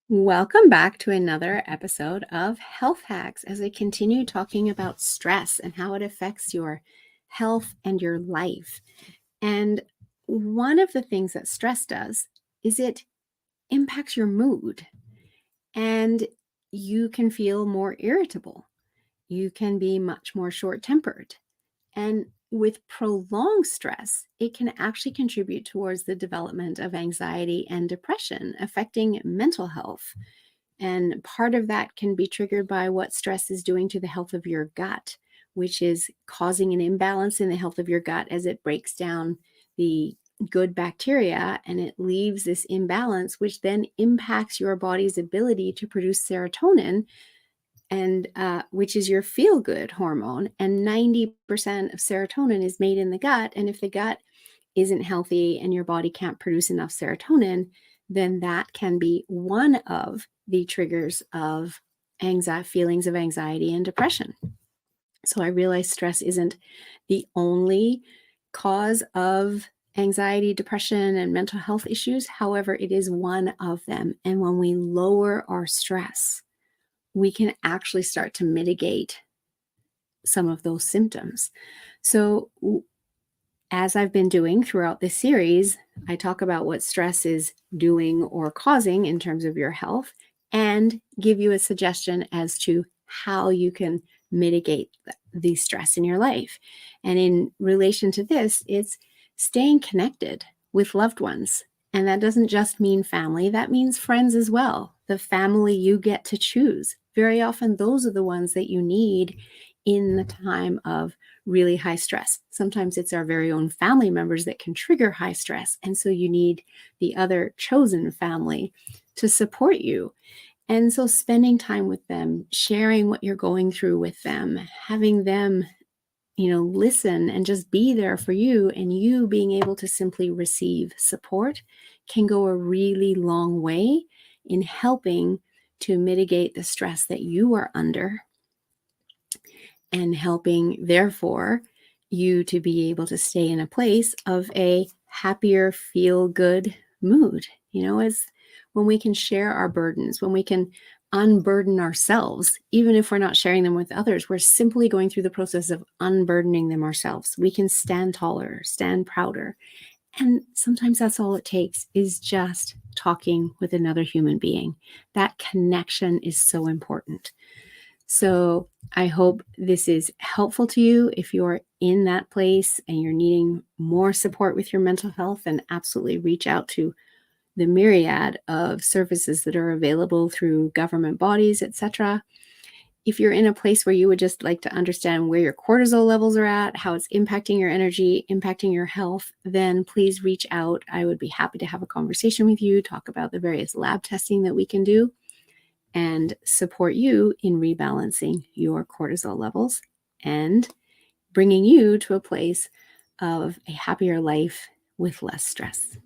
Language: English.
Welcome back to another episode of Health Hacks as I continue talking about stress and how it affects your health and your life. And one of the things that stress does is it impacts your mood, and you can feel more irritable. You can be much more short-tempered. And with prolonged stress, it can actually contribute towards the development of anxiety and depression, affecting mental health. And part of that can be triggered by what stress is doing to the health of your gut, which is causing an imbalance in the health of your gut as it breaks down the good bacteria and it leaves this imbalance, which then impacts your body's ability to produce serotonin, and which is your feel-good hormone. And 90% of serotonin is made in the gut. And if the gut isn't healthy and your body can't produce enough serotonin, then that can be one of the triggers of feelings of anxiety and depression. So I realize stress isn't the only cause of anxiety, depression, and mental health issues. However, it is one of them. And when we lower our stress, we can actually start to mitigate some of those symptoms. So as I've been doing throughout this series, I talk about what stress is doing or causing in terms of your health and give you a suggestion as to how you can mitigate the stress in your life. And in relation to this, it's staying connected with loved ones. And that doesn't just mean family, that means friends as well. The family you get to choose. Very often, those are the ones that you need in the time of really high stress. Sometimes it's our very own family members that can trigger high stress. And so you need the other chosen family to support you. And so spending time with them, sharing what you're going through with them, having them, listen and just be there for you, and you being able to simply receive support can go a really long way in helping to mitigate the stress that you are under and helping, therefore, you to be able to stay in a place of a happier, feel-good mood. As when we can share our burdens, when we can unburden ourselves, even if we're not sharing them with others, we're simply going through the process of unburdening them ourselves. We can stand taller, stand prouder. And sometimes that's all it takes, is just talking with another human being. That connection is so important. So I hope this is helpful to you if you're in that place and you're needing more support with your mental health, and absolutely reach out to the myriad of services that are available through government bodies, etc. If you're in a place where you would just like to understand where your cortisol levels are at, how it's impacting your energy, impacting your health, then please reach out. I would be happy to have a conversation with you, talk about the various lab testing that we can do, and support you in rebalancing your cortisol levels and bringing you to a place of a happier life with less stress.